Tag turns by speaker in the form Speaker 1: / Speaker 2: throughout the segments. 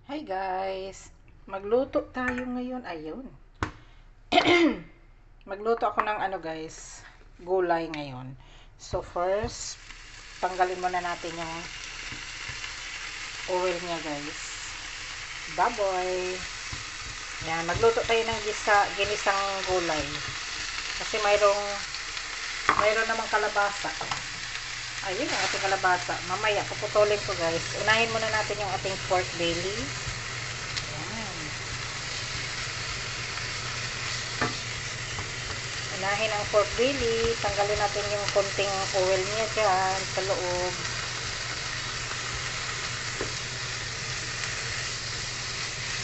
Speaker 1: Hi guys! Magluto tayo ngayon. Ayun. Magluto ako ng guys, gulay ngayon. So first, tanggalin muna natin yung oil niya guys. Baboy. Yan, magluto tayo ng ginisang gulay. Kasi mayroon namang kalabasa. Ayun ang ating kalabasa. Mamaya, puputulin ko guys. Unahin muna natin yung ating pork belly. Unahin ang pork belly, tanggalin natin yung konting oil niya dyan sa loob.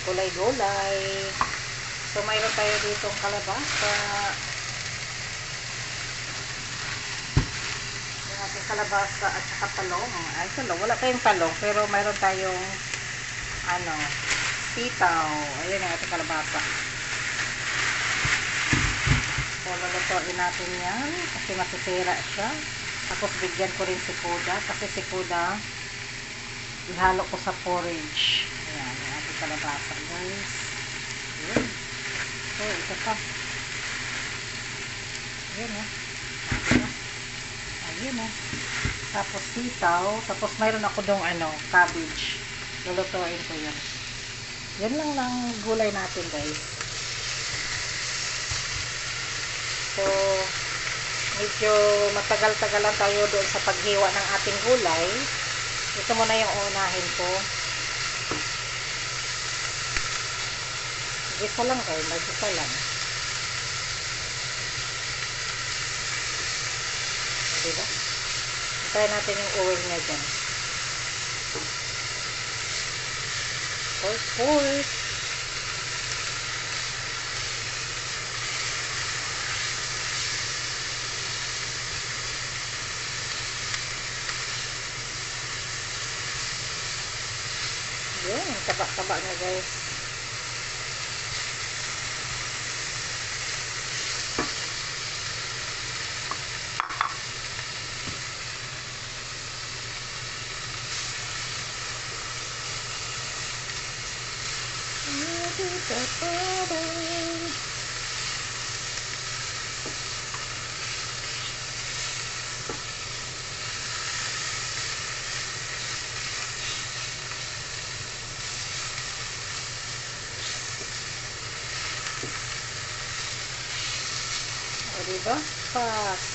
Speaker 1: Gulay-gulay. So, mayroon tayo ditong kalabasa. Yung ating kalabasa at saka talong. Ay, talong. Wala tayong talong, pero mayroon tayong sitaw. Ayun ang ating kalabasa. So, lulutuin natin yan kasi masisira siya. Tapos, bigyan ko rin si Kuda kasi si Kuda ihalo ko sa porridge. Ayan, yung ating kalabasa, guys. Ayan. So, ito pa. Ayan, Ayan, Tapos, sitaw. Tapos, mayroon ako dong, cabbage. Lulutuin ko yan. Yan lang ng gulay natin, guys. So, medyo matagal-tagalan tayo doon sa paghiwa ng ating gulay. Ito muna yung unahin ko. Gisa lang kayo, mag-gisa lang. Diba? Try natin yung oil niya dyan. Pork. Yan, taba-taba na guys. O, diba? Fast.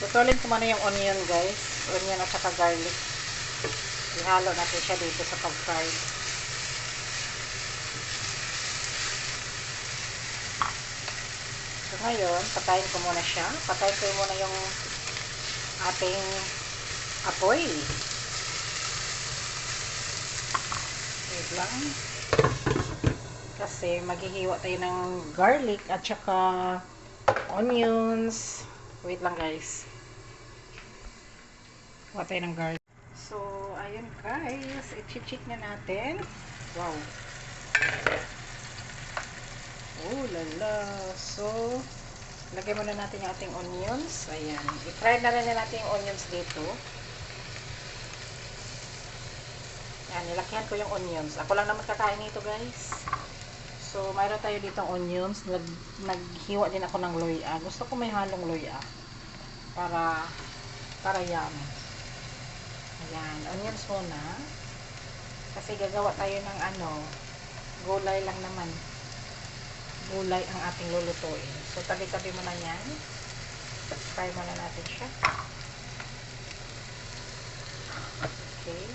Speaker 1: Tutulin ko muna yung onion guys. Onion at saka garlic. Ihalo natin siya dito sa pag-fry. So ngayon, patayin ko muna siya. Patayin ko muna yung ating apoy. Wait lang. Kasi maghihiwa tayo ng garlic at saka onions. Wait lang guys. Hiwa tayo ng garlic. So, ayun guys. I-check na natin. Wow. Oh lala. So, lagay muna natin yung ating onions. Ayan. I-fry na rin natin yung onions dito. Ayan, nilakihan ko yung onions. Ako lang naman kakain nito guys. So, mayroon tayo ditong onions. Naghiwa din ako ng loya. Gusto ko may halong loya. Para yummy. Ayan, onions muna. Kasi gagawa tayo ng gulay lang naman. Gulay ang ating lulutuin. So, tabi-tabi mo na yan. Fry muna natin siya. Okay.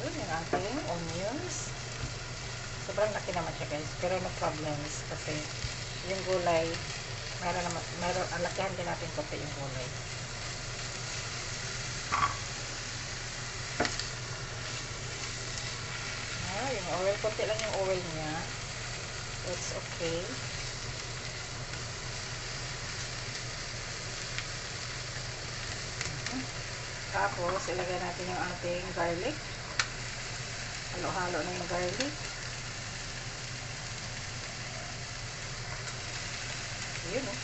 Speaker 1: Yun, yung ating onions. Sobrang laki naman siya guys. Pero no problems. Kasi yung gulay, lakihan din natin konti yung gulay. Yung oil, konti lang yung oil niya. It's okay. Tapos, ilagay natin yung ating garlic. Halo-halo na yung garlic. Yun, oh.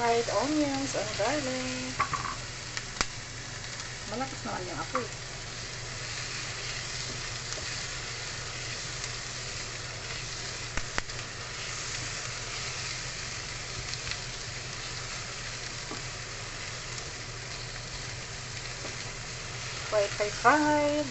Speaker 1: Fried onions and garlic. Malakas naman yung apoy. Fried.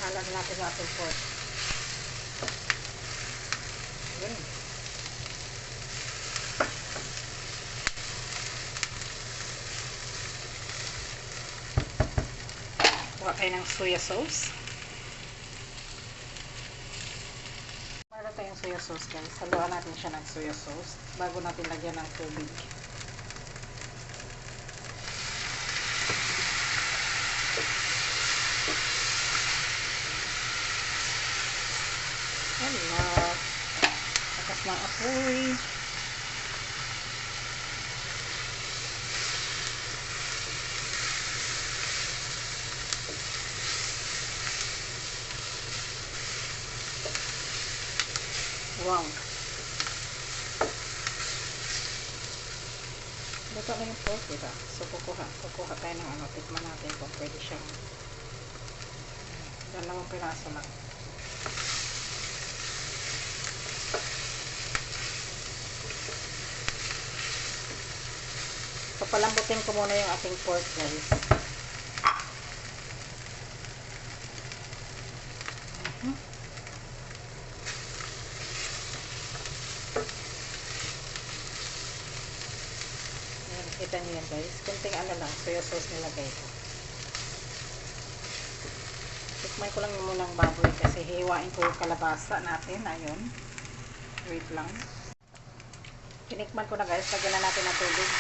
Speaker 1: Halang natin yung ating pork. Yun. Kuha tayo ng soya sauce. Para tayong soya sauce, guys. Haluan natin siya ng soya sauce bago natin lagyan ng tubig. Hala. Lakas ng apoy. Wow. Luto na yung pork, diba? So, kukuha tayo ng ano, tikman natin kung pwede siyang 2 piraso lang. So, palambutin ko muna yung ating pork, guys. Kita niyo yan, guys. Kunting ano lang, soya sauce nilagay ko. Tikman ko lang muna ng baboy kasi hihiwain ko yung kalabasa natin. Ayun. Wait lang. Tinikman ko na, guys. Lagyan na natin ng tubig.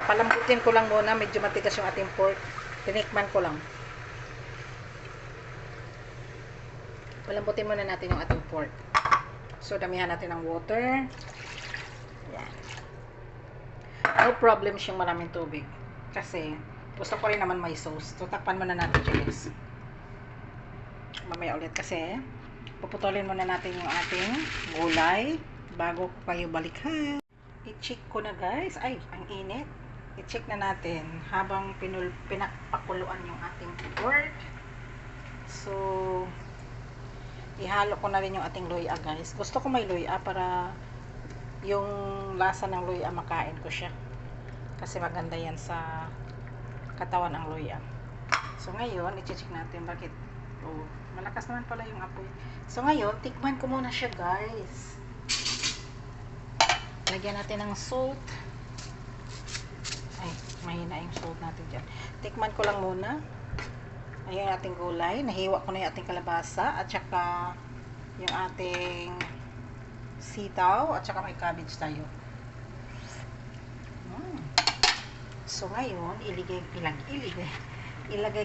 Speaker 1: Palambutin ko lang muna. Medyo matigas yung ating pork. Tinikman ko lang. Palambutin muna natin yung ating pork. So, damihan natin ng water. Yan. No problem siyang maraming tubig. Kasi, gusto ko rin naman may sauce. So, takpan muna natin, guys. Mamaya ulit kasi, puputulin muna natin yung ating gulay bago ko kayo balikan. I-check ko na, guys. Ay, ang init. I-check na natin habang pinakpakuluan yung ating pork. So, ihalo ko na rin yung ating luya, guys. Gusto ko may luya para yung lasa ng luya makain ko siya. Kasi maganda yan sa katawan ng luya. So, ngayon, i-check natin bakit. Oh, malakas naman pala yung apoy. So, ngayon, tikman ko muna siya, guys. Lagyan natin ng salt. Ay, mahina yung salt natin dyan. Tikman ko lang muna. Ayan yung ating gulay. Nahiwa ko na yung ating kalabasa. At saka yung ating sitaw. At saka may cabbage tayo. So, ngayon, ilagay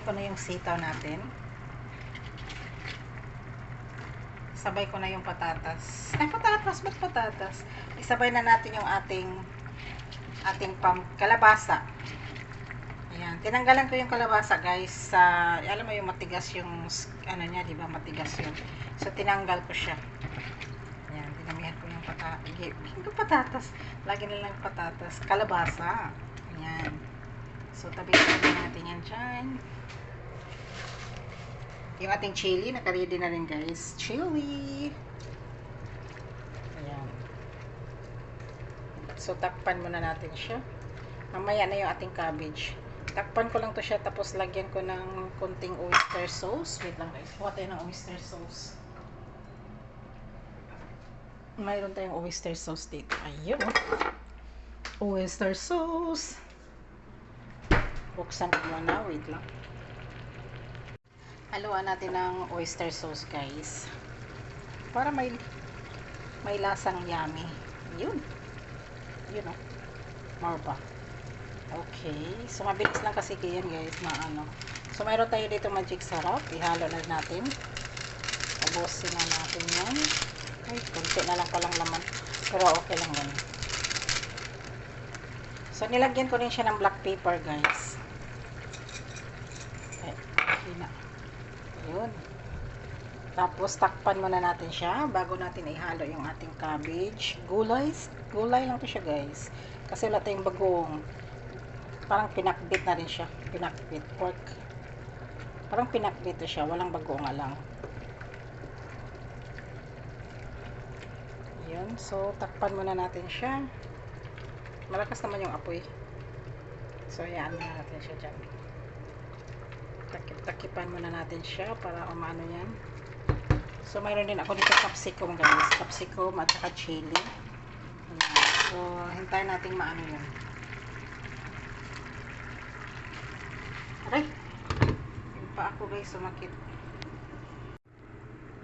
Speaker 1: ko na yung sitaw natin. Sabay ko na yung patatas. Ay, patatas. Ba't patatas? Isabay na natin yung ating kalabasa. Ayan. Tinanggalan ko yung kalabasa, guys. Alam mo yung matigas yung, ano niya, diba? Matigas yun. So, tinanggal ko siya. Ayan. Dinamihan ko yung patatas. Lagi nilang patatas. Kalabasa. Ayan. So, tabi-tabi natin yan dyan. Yung ating chili, naka-ready na rin, guys. Chili. Ayan. So, takpan muna natin siya. Mamaya na yung ating cabbage. Takpan ko lang to siya, tapos lagyan ko ng konting oyster sauce. Wait lang, guys. Kuha tayo ng oyster sauce. mayroon tayong oyster sauce dito. Ayun. Oyster sauce. Buksan ko muna. Wait lang. Haluan natin ng oyster sauce, guys. Para may lasang yummy. Yun. Yun, oh. More pa. Okay. So, mabilis lang kasi yan, guys, na ano. So, mayroon tayo dito magic sarap. Ihalo na natin. Ubusin na natin yan. Ay, konti na lang palang laman. Pero okay lang ganun. So, nilagyan ko rin siya ng black pepper, guys. Okay na. Ayun. Tapos, takpan muna natin siya bago natin ihalo yung ating cabbage. Gulay lang to siya, guys. Kasi wala tayong bagoong. Parang pinakbit na rin siya. Pinakbit. Pork. Parang pinakbit to siya. Walang bagoong lang. Yun. So, takpan muna natin siya. Malakas naman yung apoy. So, ayan muna natin siya dyan. Takipan muna natin siya para umano yan. So, mayroon din ako dito capsicum, guys. Capsicum at saka chili. Ayan. So, hintayin natin maano yun. Aray! Yung pa ako, guys, sumakit.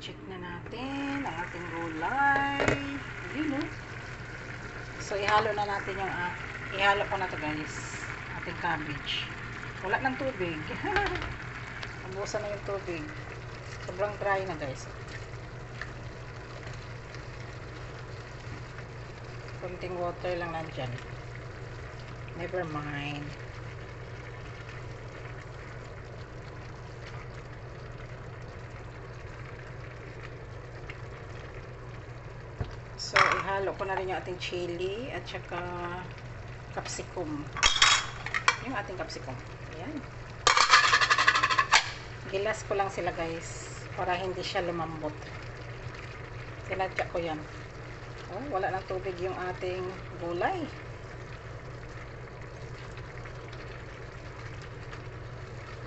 Speaker 1: Check na natin ang ating gulay. Yun, no? So, ihalo na natin yung, ihalo ko na to, guys. Ating cabbage. Wala ng tubig. Ubusan na yung tubig. Sobrang dry na, guys. Kunting water lang nandyan. Never mind. So, ihalo ko na rin yung ating chili at saka capsicum. Yung ating capsicum. Ayan. Gilas ko lang sila, guys, para hindi siya lumambot. Tinadya ko yan. Oh, wala ng tubig yung ating gulay.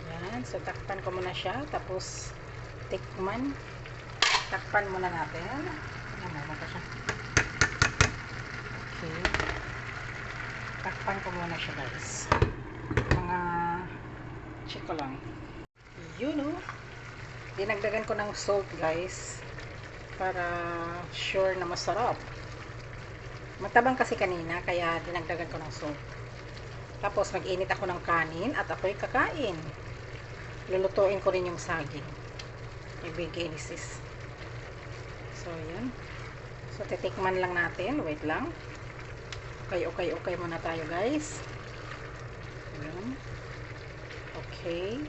Speaker 1: Ayan. So, takpan ko muna siya. Tapos, tikman. Takpan muna natin. Ayan, meron pa siya. Okay. Takpan ko muna siya, guys. Mga check ko lang. Yun, oh. Dinagdagan ko ng salt, guys, para sure na masarap. Matabang kasi kanina, kaya dinagdagan ko ng salt. Tapos mag-init ako ng kanin at ako'y kakain. Lulutuin ko rin yung saging. Ibigay ni sis. So, yan. So, titikman lang natin. Wait lang. Okay muna tayo, guys. Ayan. Okay.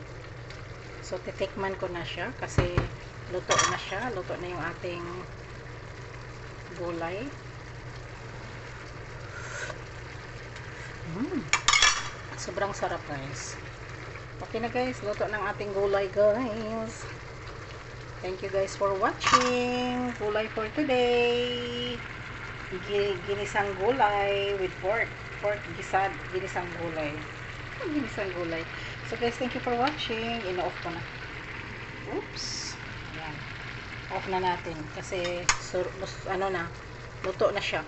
Speaker 1: So, titikman ko na siya kasi luto na siya. Luto na yung ating gulay. Sobrang sarap, guys. Okay na, guys. Luto ng ating gulay, guys. Thank you, guys, for watching. Gulay for today. Ginisang gulay with pork. Pork ginisang gulay. Ginisang gulay. So, guys, thank you for watching. Ino-off ko na. Oops. Ayan. Off na natin. Kasi, ano na, luto na siya.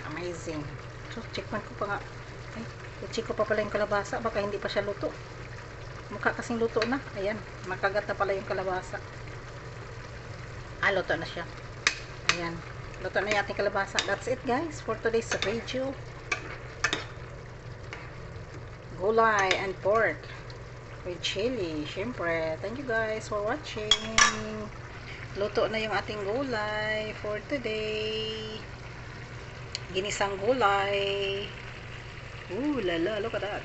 Speaker 1: Amazing. So, checkman ko pa nga. Ay, check ko pa pala yung kalabasa. Baka hindi pa siya luto. Mukha kasing luto na. Ayan. Makagat na pala yung kalabasa. Luto na siya. Ayan. Luto na yung ating kalabasa. That's it, guys, for today's video. Gulay and pork with chili. Syempre, thank you, guys, for watching. Luto na yung ating gulay for today. Ginisang gulay. Ooh, lala, look at that.